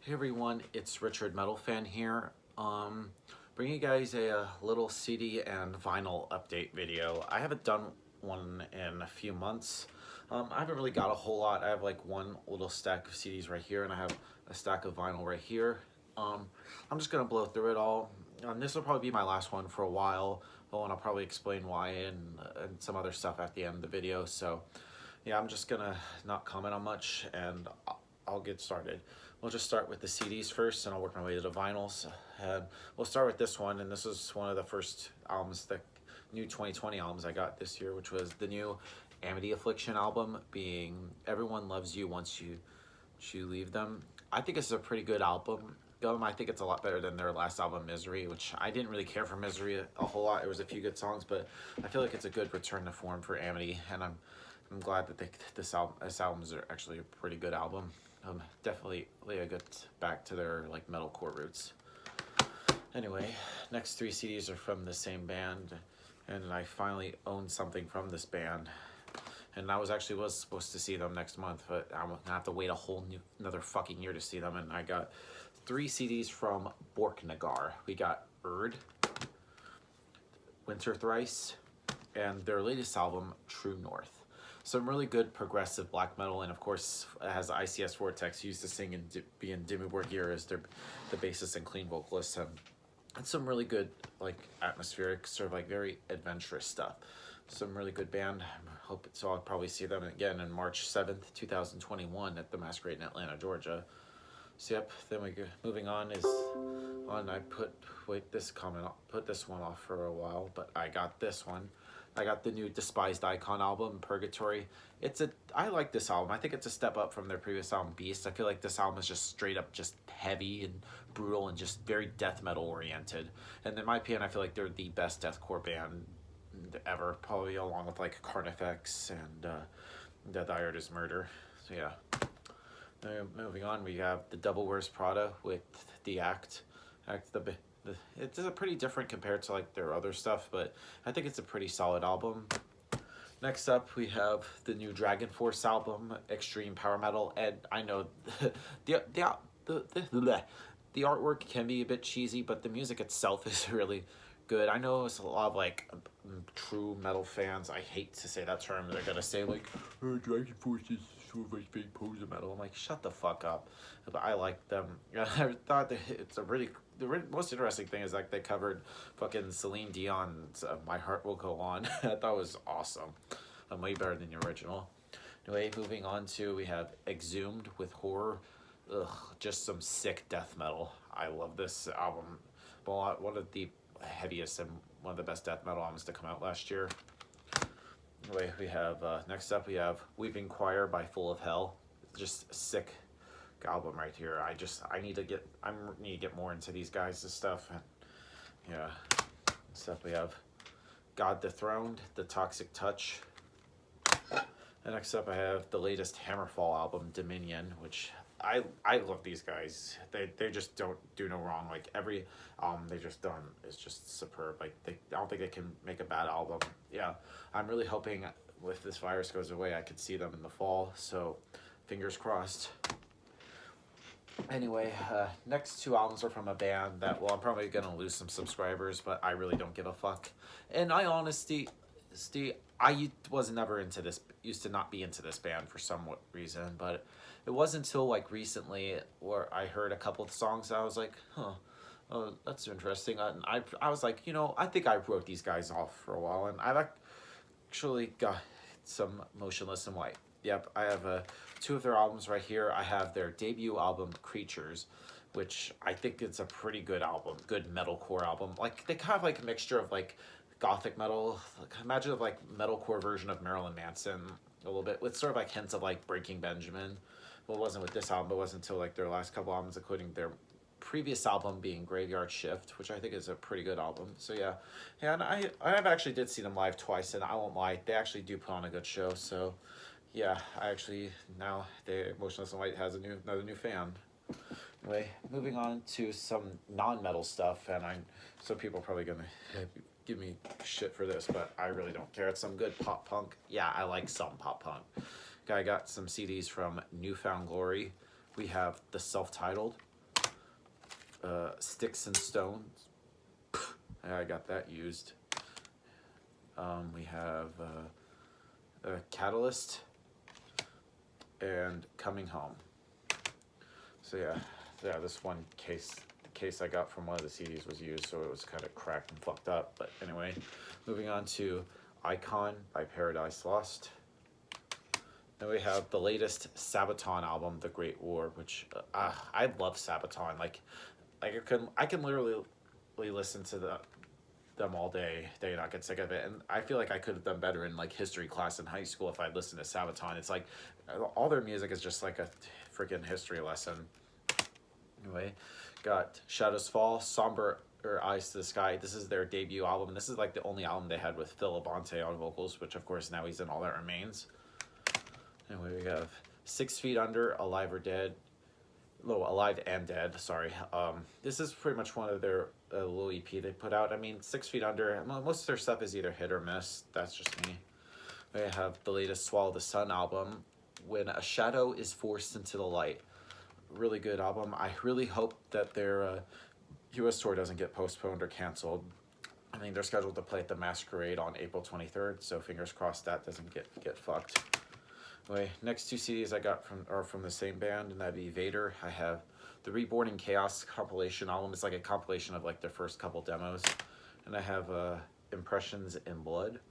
Hey everyone, it's Richard Metal Fan here. Bringing you guys a little CD and vinyl update video. I haven't done one in a few months. I haven't really got a whole lot. I have like one little stack of CDs right here, and I have a stack of vinyl right here. I'm just gonna blow through it all. This will probably be my last one for a while, and I'll probably explain why and some other stuff at the end of the video. So, yeah, I'm just gonna not comment on much, and I'll get started. We'll just start with the CDs first, and I'll work my way to the vinyls. And we'll start with this one, and this is one of the first albums, the new 2020 albums I got this year, which was the new Amity Affliction album, being Everyone Loves You Once You Leave Them. I think it's a pretty good album. I think it's a lot better than their last album, Misery, which I didn't really care for Misery a whole lot. There was a few good songs, but I feel like it's a good return to form for Amity, and I'm glad that this album is actually a pretty good album. Definitely a good back to their like metalcore roots. Anyway, next three CDs are from the same band, and I finally own something from this band. And I was supposed to see them next month, but I'm gonna have to wait another fucking year to see them. And I got three CDs from Borknagar. We got Erd, Winter Thrice, and their latest album, True North. Some really good progressive black metal, and of course it has ICS Vortex, used to sing and be in Dimmu Borgir as the bassist and clean vocalist, and some really good like atmospheric, sort of like very adventurous stuff. Some really good band. So I'll probably see them again in March 7th, 2021 at the Masquerade in Atlanta, Georgia. So yep, then moving on is on. I put this one off for a while, but I got this one. I got the new Despised Icon album, Purgatory. I like this album. I think it's a step up from their previous album, Beast. I feel like this album is just straight up just heavy and brutal and just very death metal oriented. And in my opinion, I feel like they're the best deathcore band ever, probably along with like Carnifex and Death Ired is Murder. So yeah. Moving on, we have the Devil Wears Prada with the Act. It's a pretty different compared to like their other stuff, but I think it's a pretty solid album. Next up, we have the new Dragon Force album, Extreme Power Metal, and I know the artwork can be a bit cheesy, but the music itself is really good. I know it's a lot of like true metal fans. I hate to say that term. They're gonna say like, oh, Dragon Force is sort of like big pose of metal. I'm like, shut the fuck up. But I like them. I thought that it's the most interesting thing is like they covered fucking Celine Dion's My Heart Will Go On. I thought it was awesome. Way better than the original. Anyway, moving on to, we have Exhumed with Horror. Ugh, just some sick death metal. I love this album. One of the heaviest and one of the best death metal albums to come out last year. Anyway, we have next up we have Weeping Choir by Full of Hell. Just a sick album right here. I need to get more into these guys' stuff. And yeah, next up we have God Dethroned, The Toxic Touch. And next up I have the latest Hammerfall album, Dominion, which I love these guys. They just don't do no wrong. Like every album they just done is just superb. Like I don't think they can make a bad album. Yeah, I'm really hoping if this virus goes away, I could see them in the fall. So fingers crossed. Anyway, next two albums are from a band that, well, I'm probably gonna lose some subscribers, but I really don't give a fuck. And I was never into this, used to not be into this band for some reason, but it wasn't until like recently where I heard a couple of songs and I was like, oh, that's interesting. And I was like, I think I wrote these guys off for a while, and I've actually got some Motionless in White. Yep, I have two of their albums right here. I have their debut album, Creatures, which I think it's a pretty good album, good metalcore album. Like they kind of like a mixture of like gothic metal, like, imagine of like metalcore version of Marilyn Manson a little bit, with sort of like hints of like Breaking Benjamin. Well, it wasn't with this album, but it wasn't until like their last couple albums, including their previous album being Graveyard Shift, which I think is a pretty good album. So yeah, and I actually did see them live twice, and I won't lie, they actually do put on a good show. So yeah, now Motionless in White has another new fan. Anyway, moving on to some non-metal stuff, and some people are probably gonna give me shit for this, but I really don't care. It's some good pop punk. Yeah, I like some pop punk. I got some CDs from Newfound Glory. We have the self-titled, Sticks and Stones. I got that used. We have Catalyst and Coming Home. So yeah, this one case, the case I got from one of the CDs was used, so it was kind of cracked and fucked up. But anyway, moving on to Icon by Paradise Lost. Then we have the latest Sabaton album, The Great War, which I love Sabaton. Like I can literally listen to them all day and not get sick of it. And I feel like I could have done better in like history class in high school if I'd listened to Sabaton. It's like all their music is just like a freaking history lesson. Anyway, got Shadows Fall, Somber or Eyes to the Sky. This is their debut album, and this is like the only album they had with Phil Labonte on vocals, which of course now he's in All That Remains. Anyway, we have 6 Feet Under, Alive or Dead. No, Alive and Dead, sorry. This is pretty much one of their little EP they put out. I mean, 6 Feet Under, most of their stuff is either hit or miss. That's just me. We have the latest Swallow the Sun album, When a Shadow is Forced into the Light. Really good album. I really hope that their US tour doesn't get postponed or canceled. I think they're scheduled to play at the Masquerade on April 23rd, so fingers crossed that doesn't get fucked. Anyway, next 2 CDs I got are from the same band, and that'd be Vader. I have the Reborn in Chaos compilation album. It's like a compilation of like their first couple demos. And I have Impressions in Blood.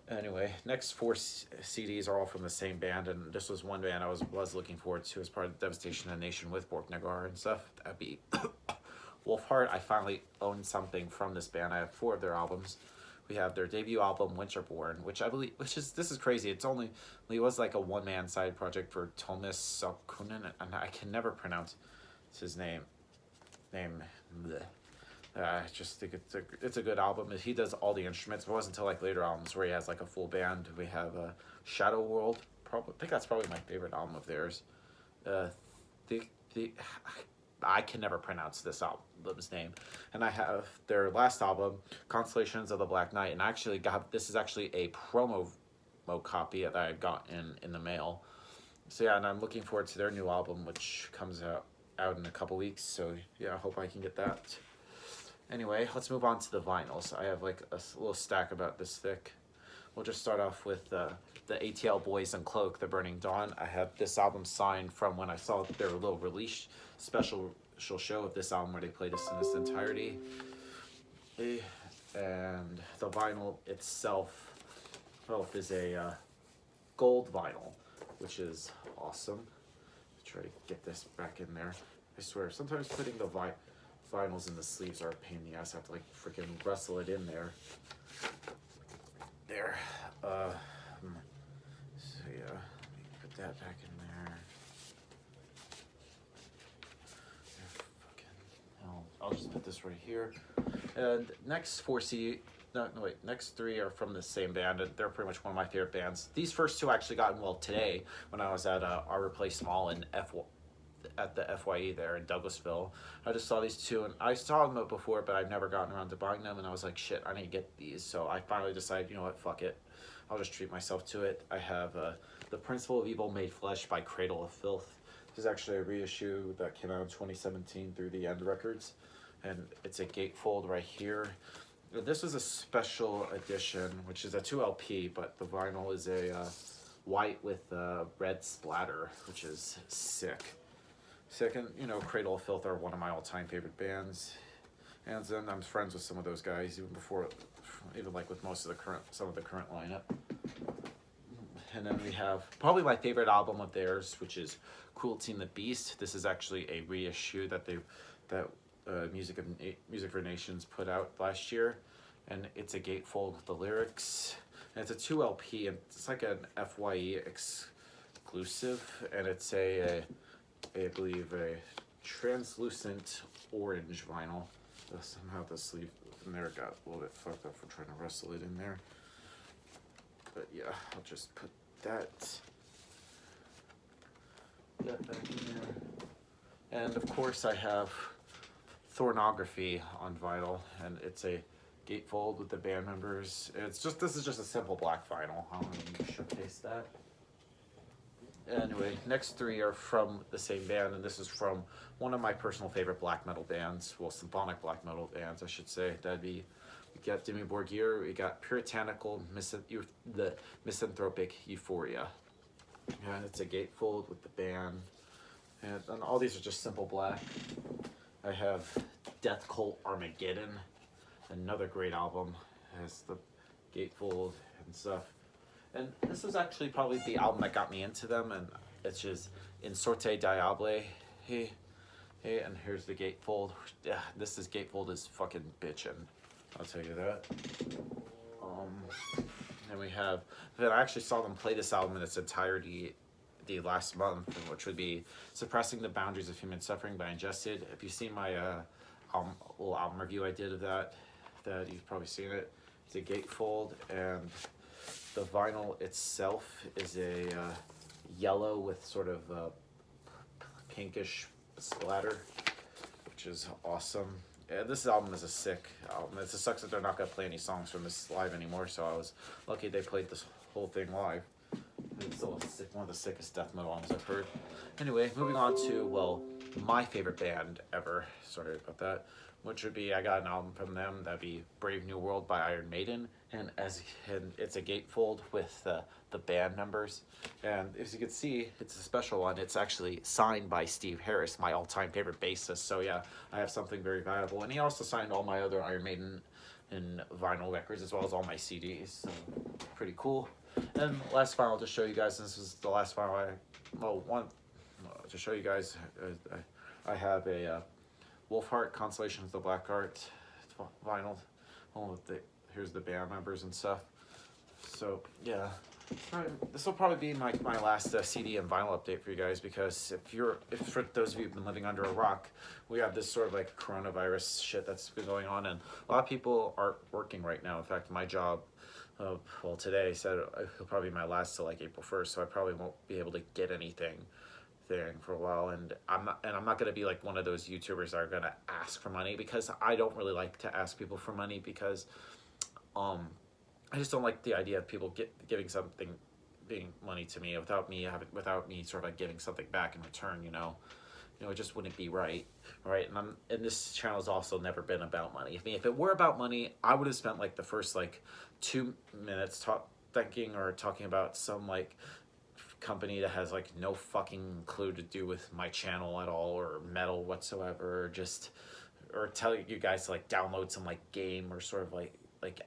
Anyway, next 4 CDs are all from the same band, and this was one band I was looking forward to as part of Devastation of the Nation with Borknagar and stuff. That'd be Wolfheart. I finally own something from this band. I have 4 of their albums. We have their debut album, Winterborn, which I believe, this is crazy. It was like a one-man side project for Thomas Salkunen, and I can never pronounce his name. I just think it's a good album. He does all the instruments. It wasn't until like later albums where he has like a full band. We have Shadow World. I think that's probably my favorite album of theirs. I can never pronounce this album's name. And I have their last album, Constellations of the Black Knight. And I actually this is actually a promo copy that I got in the mail. So yeah, and I'm looking forward to their new album, which comes out in a couple weeks. So yeah, I hope I can get that. Anyway, let's move on to the vinyls. I have like a little stack about this thick. We'll just start off with the ATL Boys and Cloak, The Burning Dawn. I have this album signed from when I saw their little release special show of this album where they played this in its entirety. And the vinyl itself is a gold vinyl, which is awesome. Try to get this back in there. I swear, sometimes putting the vinyls in the sleeves are a pain in the ass. I have to like freaking wrestle it in there. There. So yeah, let me put that back in there. I'll just put this right here. And next next 3 are from the same band, and they're pretty much one of my favorite bands. These first 2 actually got involved today when I was at Arbor Place Mall at the FYE there in Douglasville. I just saw these 2, and I saw them before, but I've never gotten around to buying them, and I was like, shit, I need to get these. So I finally decided, you know what, fuck it. I'll just treat myself to it. I have The Principle of Evil Made Flesh by Cradle of Filth. This is actually a reissue that came out in 2017 through the End Records, and it's a gatefold right here. This is a special edition, which is a 2 LP, but the vinyl is a white with red splatter, which is sick. Second, Cradle of Filth are one of my all-time favorite bands. And then I'm friends with some of those guys, even like with some of the current lineup. And then we have probably my favorite album of theirs, which is Cruelty and the Beast. This is actually a reissue that Music for Nations put out last year, and it's a gatefold with the lyrics. And it's a 2 LP, and it's like an FYE exclusive, and it's I believe a translucent orange vinyl. Somehow the sleeve in there got a little bit fucked up for trying to wrestle it in there. But yeah, I'll just put that back in there. And of course I have Thornography on vinyl, and it's a gatefold with the band members. This is just a simple black vinyl. I don't even showcase that. Anyway, next three are from the same band, and this is from one of my personal favorite black metal bands. Well, symphonic black metal bands, I should say. That'd be, we got Dimmu Borgir, we got Puritanical, the Misanthropic Euphoria. And it's a gatefold with the band. And all these are just simple black. I have Death Cult Armageddon, another great album. It has the gatefold and stuff. And this was actually probably the album that got me into them, and it's just In Sorte Diable. Hey, and here's the gatefold. Yeah, this gatefold is fucking bitchin'. I'll tell you that. And we have, then I actually saw them play this album in its entirety the last month, which would be Suppressing the Boundaries of Human Suffering by Ingested. If you've seen my little album review I did of that you've probably seen it. It's a gatefold, and the vinyl itself is a yellow with sort of a pinkish splatter, which is awesome. Yeah, this album is a sick album. It just sucks that they're not going to play any songs from this live anymore, so I was lucky they played this whole thing live. It's still one of the sickest death metal albums I've heard. Anyway, moving on to, well, my favorite band ever. Sorry about that. Which would be, I got an album from them. That'd be Brave New World by Iron Maiden. And it's a gatefold with the band members. And as you can see, it's a special one. It's actually signed by Steve Harris, my all-time favorite bassist. So yeah, I have something very valuable. And he also signed all my other Iron Maiden and vinyl records, as well as all my CDs. So pretty cool. And last vinyl, I'll just show you guys. This is the last vinyl to show you guys. I have a Wolfheart, Consolation of the Black Art vinyl. Here's the band members and stuff. So yeah, this will probably be my last CD and vinyl update for you guys, because if for those of you who've been living under a rock, we have this sort of like coronavirus shit that's been going on, and a lot of people aren't working right now. In fact, my job, well, today said it'll probably be my last till like April 1st, so I probably won't be able to get anything for a while, and I'm not gonna be like one of those YouTubers that are gonna ask for money, because I don't really like to ask people for money, because I just don't like the idea of people giving money to me without me sort of like giving something back in return. It just wouldn't be right. And this channel's also never been about money. If it were about money, I would have spent like the first like 2 minutes talking about some like company that has like no fucking clue to do with my channel at all, or metal whatsoever, or tell you guys to like download some like game or sort of like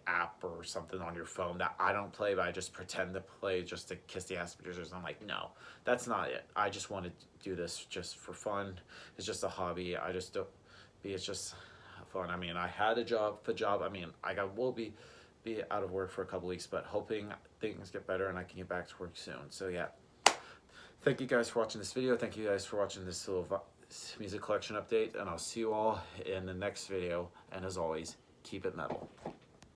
app or something on your phone that I don't play, but I just pretend to play just to kiss the ass producers. And I'm like, no, that's not it. I just want to do this just for fun. It's just a hobby. It's just fun. I mean, I had a job. I mean, will be out of work for a couple weeks, but hoping things get better and I can get back to work soon. So yeah, thank you guys for watching this video. Thank you guys for watching this little music collection update, and I'll see you all in the next video. And as always, keep it metal.